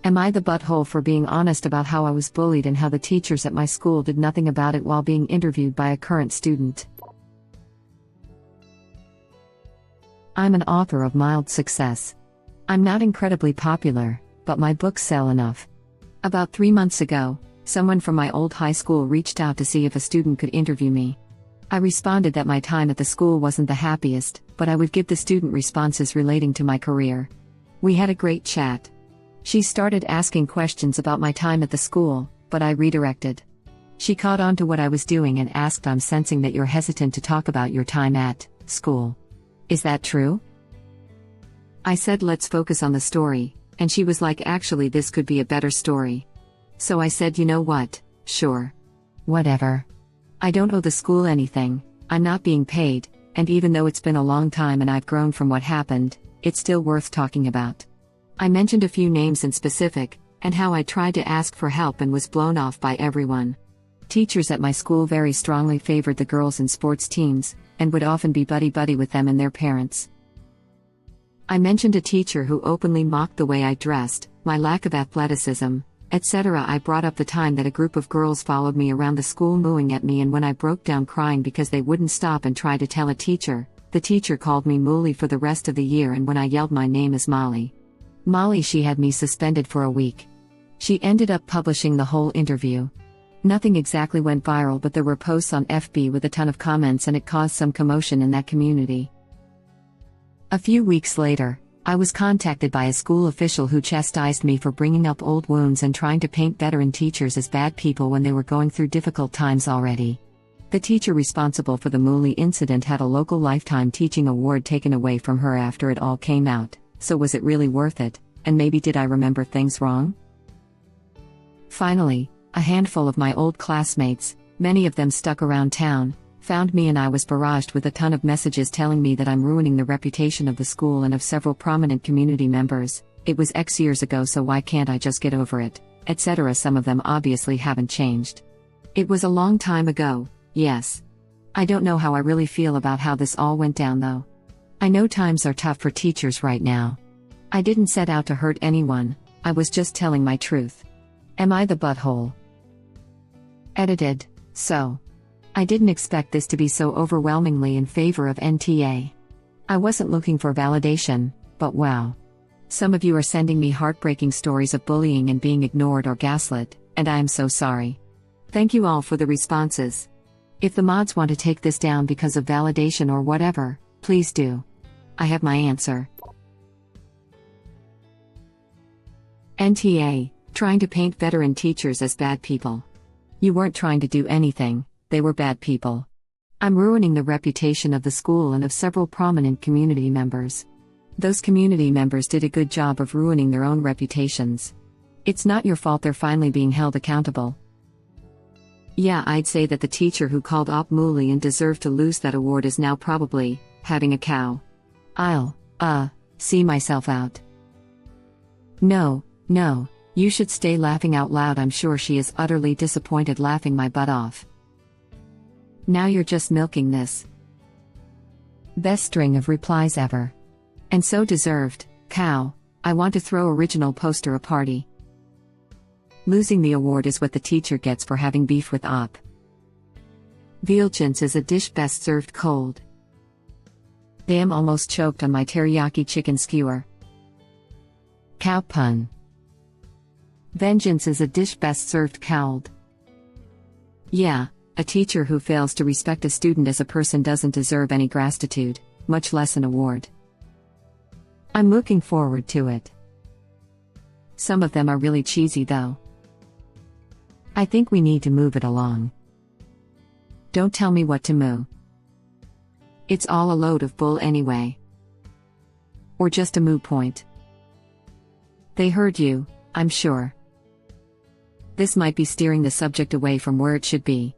Am I the butthole for being honest about how I was bullied and how the teachers at my school did nothing about it while being interviewed by a current student? I'm an author of mild success. I'm not incredibly popular, but my books sell enough. About 3 months ago, someone from my old high school reached out to see if a student could interview me. I responded that my time at the school wasn't the happiest, but I would give the student responses relating to my career. We had a great chat. She started asking questions about my time at the school, but I redirected. She caught on to what I was doing and asked, "I'm sensing that you're hesitant to talk about your time at school. Is that true?" I said, "Let's focus on the story," and she was like, "Actually, this could be a better story." So I said, "You know what? Sure. Whatever. I don't owe the school anything, I'm not being paid, and even though it's been a long time and I've grown from what happened, it's still worth talking about." I mentioned a few names in specific, and how I tried to ask for help and was blown off by everyone. Teachers at my school very strongly favored the girls in sports teams, and would often be buddy-buddy with them and their parents. I mentioned a teacher who openly mocked the way I dressed, my lack of athleticism, etc. I brought up the time that a group of girls followed me around the school mooing at me, and when I broke down crying because they wouldn't stop and try to tell a teacher, the teacher called me Mooly for the rest of the year, and when I yelled my name as Molly, she had me suspended for a week. She ended up publishing the whole interview. Nothing exactly went viral, but there were posts on FB with a ton of comments, and it caused some commotion in that community. A few weeks later, I was contacted by a school official who chastised me for bringing up old wounds and trying to paint veteran teachers as bad people when they were going through difficult times already. The teacher responsible for the Mooly incident had a local lifetime teaching award taken away from her after it all came out, so was it really worth it, and maybe did I remember things wrong? Finally, a handful of my old classmates, many of them stuck around town, found me, and I was barraged with a ton of messages telling me that I'm ruining the reputation of the school and of several prominent community members. It was X years ago, so why can't I just get over it, etc. Some of them obviously haven't changed. It was a long time ago, yes. I don't know how I really feel about how this all went down though. I know times are tough for teachers right now. I didn't set out to hurt anyone, I was just telling my truth. Am I the butthole? Edited. So. I didn't expect this to be so overwhelmingly in favor of NTA. I wasn't looking for validation, but wow. Some of you are sending me heartbreaking stories of bullying and being ignored or gaslit, and I am so sorry. Thank you all for the responses. If the mods want to take this down because of validation or whatever, please do. I have my answer. NTA, trying to paint veteran teachers as bad people. You weren't trying to do anything, they were bad people. I'm ruining the reputation of the school and of several prominent community members. Those community members did a good job of ruining their own reputations. It's not your fault they're finally being held accountable. Yeah, I'd say that the teacher who called Op Mooly and deserved to lose that award is now probably having a cow. I'll see myself out. No, you should stay laughing out loud. I'm sure she is utterly disappointed, laughing my butt off. Now you're just milking this. Best string of replies ever. And so deserved, cow. I want to throw original poster a party. Losing the award is what the teacher gets for having beef with Op. Vealchins is a dish best served cold. Damn, almost choked on my teriyaki chicken skewer. Cow pun. Vengeance is a dish best served cowled. Yeah, a teacher who fails to respect a student as a person doesn't deserve any gratitude, much less an award. I'm looking forward to it. Some of them are really cheesy though. I think we need to move it along. Don't tell me what to moo. It's all a load of bull anyway. Or just a moo point. They heard you, I'm sure. This might be steering the subject away from where it should be.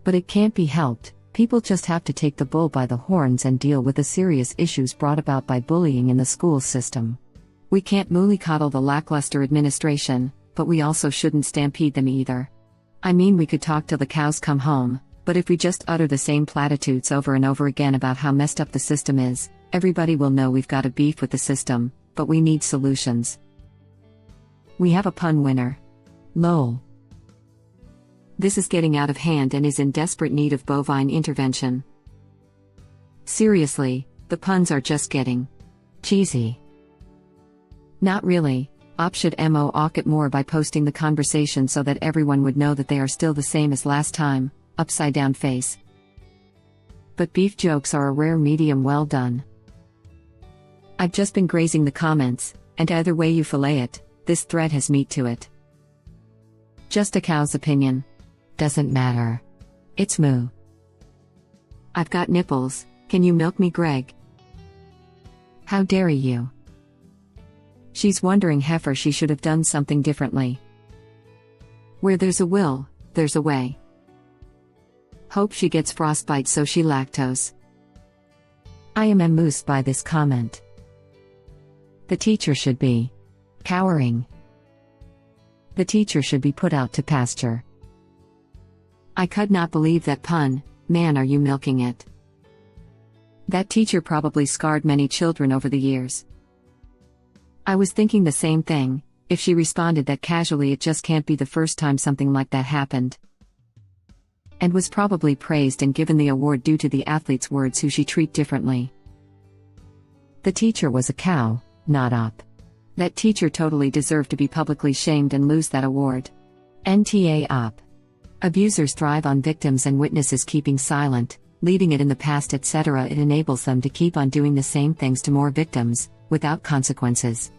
But it can't be helped, people just have to take the bull by the horns and deal with the serious issues brought about by bullying in the school system. We can't mollycoddle the lackluster administration, but we also shouldn't stampede them either. I mean, we could talk till the cows come home, but if we just utter the same platitudes over and over again about how messed up the system is, everybody will know we've got a beef with the system, but we need solutions. We have a pun winner. Lol. This is getting out of hand and is in desperate need of bovine intervention. Seriously, the puns are just getting cheesy. Not really. Op should awk it more by posting the conversation so that everyone would know that they are still the same as last time, upside down face. But beef jokes are a rare medium well done. I've just been grazing the comments, and either way you fillet it, this thread has meat to it. Just a cow's opinion. Doesn't matter. It's moo. I've got nipples, can you milk me, Greg? How dare you? She's wondering heifer she should have done something differently. Where there's a will, there's a way. Hope she gets frostbite so she lactose. I am amused by this comment. The teacher should be cowering. The teacher should be put out to pasture. I could not believe that pun, man, are you milking it? That teacher probably scarred many children over the years. I was thinking the same thing. If she responded that casually, it just can't be the first time something like that happened. And was probably praised and given the award due to the athlete's words who she treat differently. The teacher was a cow, not op. That teacher totally deserved to be publicly shamed and lose that award. NTA op. Abusers thrive on victims and witnesses keeping silent, leaving it in the past, etc. It enables them to keep on doing the same things to more victims, without consequences.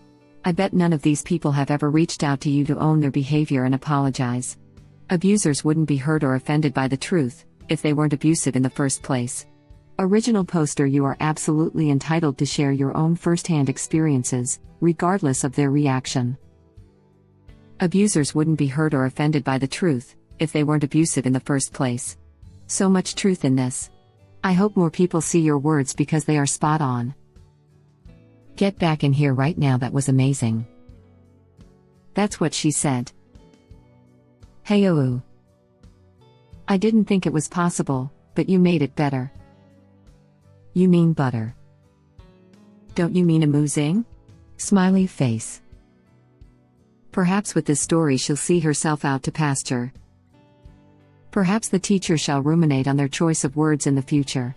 I bet none of these people have ever reached out to you to own their behavior and apologize. Abusers wouldn't be hurt or offended by the truth, if they weren't abusive in the first place. Original poster, you are absolutely entitled to share your own first-hand experiences, regardless of their reaction. Abusers wouldn't be hurt or offended by the truth, if they weren't abusive in the first place. So much truth in this. I hope more people see your words because they are spot on. Get back in here right now, that was amazing. That's what she said. Hey ooh. I didn't think it was possible, but you made it better. You mean butter. Don't you mean amusing? Smiley face. Perhaps with this story she'll see herself out to pasture. Perhaps the teacher shall ruminate on their choice of words in the future.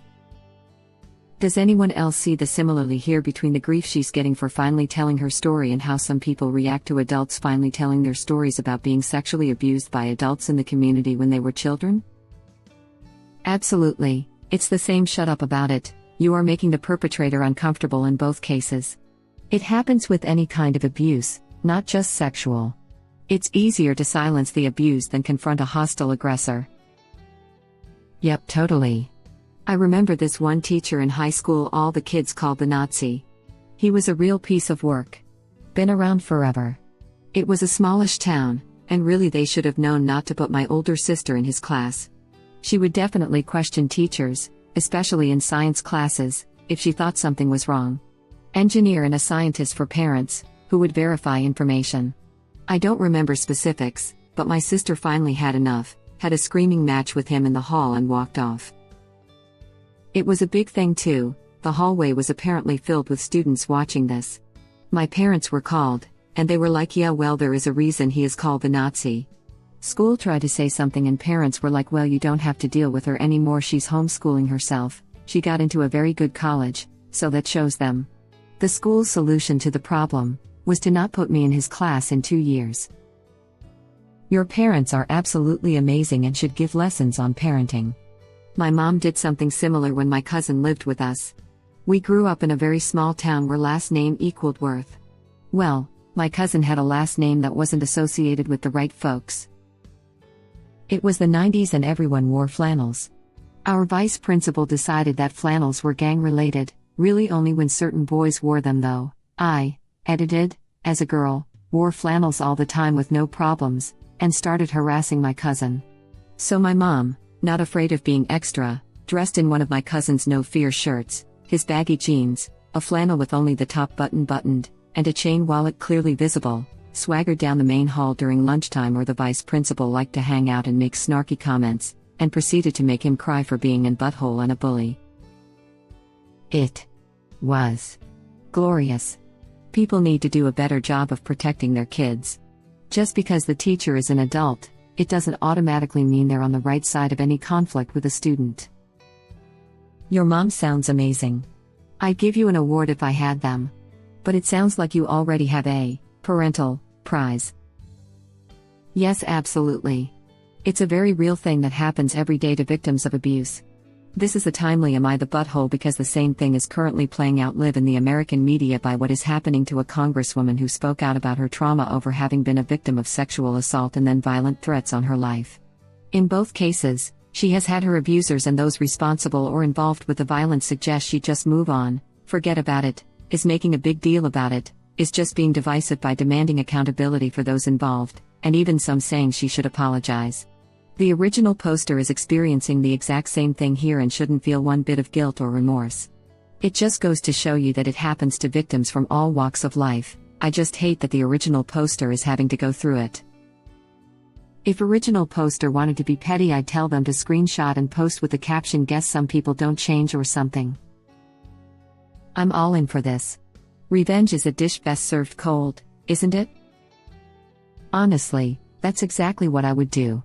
Does anyone else see the similarly here between the grief she's getting for finally telling her story and how some people react to adults finally telling their stories about being sexually abused by adults in the community when they were children? Absolutely, it's the same shut up about it, you are making the perpetrator uncomfortable in both cases. It happens with any kind of abuse, not just sexual. It's easier to silence the abused than confront a hostile aggressor. Yep, totally. I remember this one teacher in high school all the kids called the Nazi. He was a real piece of work. Been around forever. It was a smallish town, and really they should have known not to put my older sister in his class. She would definitely question teachers, especially in science classes, if she thought something was wrong. Engineer and a scientist for parents, who would verify information. I don't remember specifics, but my sister finally had enough, had a screaming match with him in the hall and walked off. It was a big thing too, the hallway was apparently filled with students watching this. My parents were called, and they were like, yeah, well, there is a reason he is called the Nazi. School tried to say something and parents were like, well, you don't have to deal with her anymore, she's homeschooling herself, she got into a very good college, so that shows them. The school's solution to the problem was to not put me in his class in 2 years. Your parents are absolutely amazing and should give lessons on parenting. My mom did something similar when my cousin lived with us. We grew up in a very small town where last name equaled worth. Well, my cousin had a last name that wasn't associated with the right folks. It was the 90s and everyone wore flannels. Our vice principal decided that flannels were gang-related, really only when certain boys wore them though. I, edited, as a girl, wore flannels all the time with no problems, and started harassing my cousin. So my mom, not afraid of being extra, dressed in one of my cousin's no-fear shirts, his baggy jeans, a flannel with only the top button buttoned, and a chain wallet clearly visible, swaggered down the main hall during lunchtime where the vice principal liked to hang out and make snarky comments, and proceeded to make him cry for being an butthole and a bully. It was glorious. People need to do a better job of protecting their kids. Just because the teacher is an adult, it doesn't automatically mean they're on the right side of any conflict with a student. Your mom sounds amazing. I'd give you an award if I had them. But it sounds like you already have a parental prize. Yes, absolutely. It's a very real thing that happens every day to victims of abuse. This is a timely Am I the Butthole because the same thing is currently playing out live in the American media by what is happening to a congresswoman who spoke out about her trauma over having been a victim of sexual assault and then violent threats on her life. In both cases, she has had her abusers and those responsible or involved with the violence suggest she just move on, forget about it, is making a big deal about it, is just being divisive by demanding accountability for those involved, and even some saying she should apologize. The original poster is experiencing the exact same thing here and shouldn't feel one bit of guilt or remorse. It just goes to show you that it happens to victims from all walks of life. I just hate that the original poster is having to go through it. If original poster wanted to be petty, I'd tell them to screenshot and post with the caption "Guess some people don't change" or something. I'm all in for this. Revenge is a dish best served cold, isn't it? Honestly, that's exactly what I would do.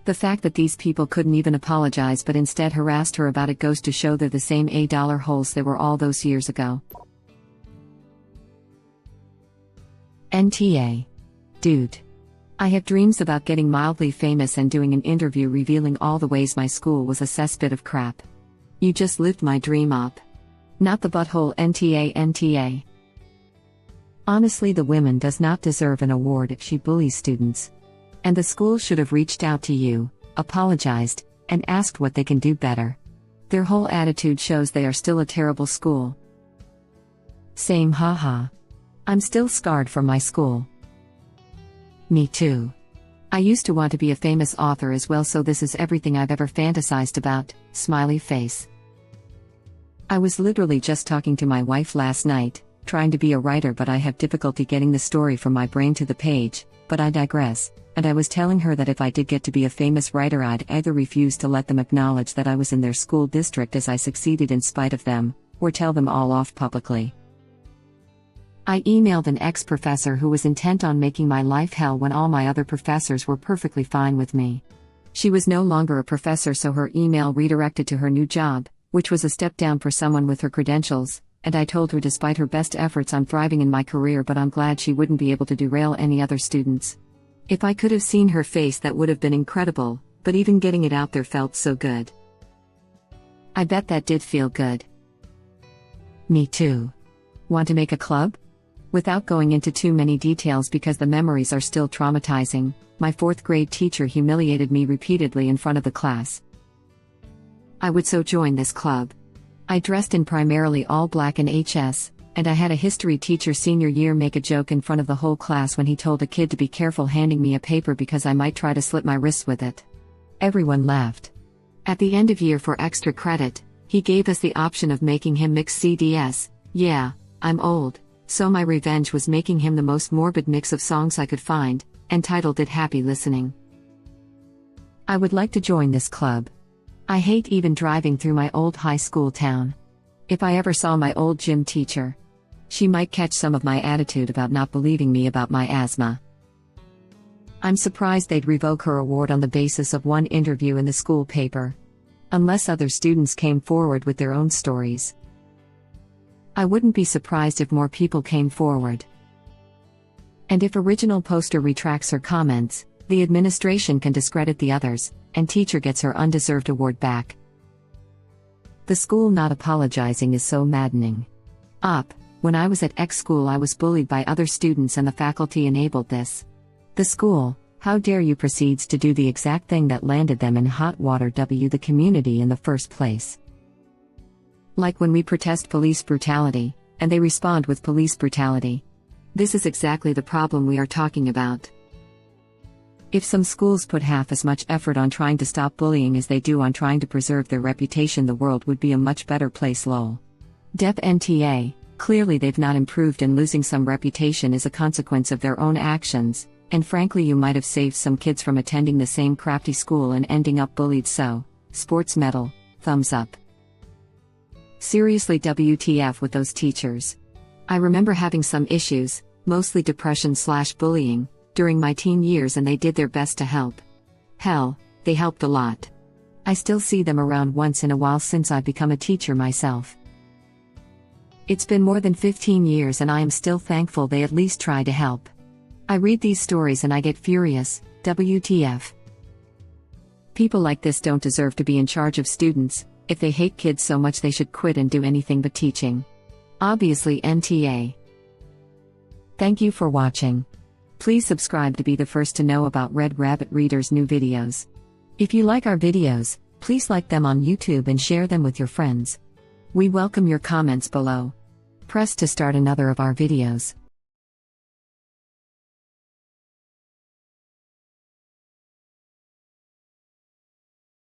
The fact that these people couldn't even apologize but instead harassed her about it goes to show they're the same $8 holes they were all those years ago. NTA. Dude. I have dreams about getting mildly famous and doing an interview revealing all the ways my school was a cesspit of crap. You just lived my dream up. Not the butthole. NTA. Honestly, the woman does not deserve an award if she bullies students. And the school should have reached out to you, apologized, and asked what they can do better. Their whole attitude shows they are still a terrible school. Same, haha. I'm still scarred from my school. Me too. I used to want to be a famous author as well, so this is everything I've ever fantasized about, smiley face. I was literally just talking to my wife last night, trying to be a writer, but I have difficulty getting the story from my brain to the page, but I digress. And I was telling her that if I did get to be a famous writer, I'd either refuse to let them acknowledge that I was in their school district as I succeeded in spite of them, or tell them all off publicly. I emailed an ex-professor who was intent on making my life hell when all my other professors were perfectly fine with me. She was no longer a professor, so her email redirected to her new job, which was a step down for someone with her credentials, and I told her despite her best efforts I'm thriving in my career, but I'm glad she wouldn't be able to derail any other students. If I could have seen her face, that would have been incredible, but even getting it out there felt so good. I bet that did feel good. Me too. Want to make a club? Without going into too many details because the memories are still traumatizing, my 4th grade teacher humiliated me repeatedly in front of the class. I would so join this club. I dressed in primarily all black and HS, and I had a history teacher senior year make a joke in front of the whole class when he told a kid to be careful handing me a paper because I might try to slit my wrists with it. Everyone laughed. At the end of year, for extra credit, he gave us the option of making him mix CDs. Yeah, I'm old, so my revenge was making him the most morbid mix of songs I could find, and titled it Happy Listening. I would like to join this club. I hate even driving through my old high school town. If I ever saw my old gym teacher, she might catch some of my attitude about not believing me about my asthma. I'm surprised they'd revoke her award on the basis of one interview in the school paper. Unless other students came forward with their own stories. I wouldn't be surprised if more people came forward. And if original poster retracts her comments, the administration can discredit the others, and teacher gets her undeserved award back. The school not apologizing is so maddening. When I was at X school, I was bullied by other students and the faculty enabled this. The school, how dare you, proceeds to do the exact thing that landed them in hot water. The community in the first place. Like when we protest police brutality, and they respond with police brutality. This is exactly the problem we are talking about. If some schools put half as much effort on trying to stop bullying as they do on trying to preserve their reputation, the world would be a much better place. Lol. Dep NTA. Clearly they've not improved, and losing some reputation is a consequence of their own actions, and frankly you might have saved some kids from attending the same crafty school and ending up bullied. So, sports medal, thumbs up. Seriously, WTF with those teachers. I remember having some issues, mostly depression/bullying, during my teen years and they did their best to help. Hell, they helped a lot. I still see them around once in a while since I've become a teacher myself. It's been more than 15 years and I am still thankful they at least try to help. I read these stories and I get furious, WTF. People like this don't deserve to be in charge of students. If they hate kids so much they should quit and do anything but teaching. Obviously NTA. Thank you for watching. Please subscribe to be the first to know about Red Rabbit Reader's new videos. If you like our videos, please like them on YouTube and share them with your friends. We welcome your comments below. Press to start another of our videos.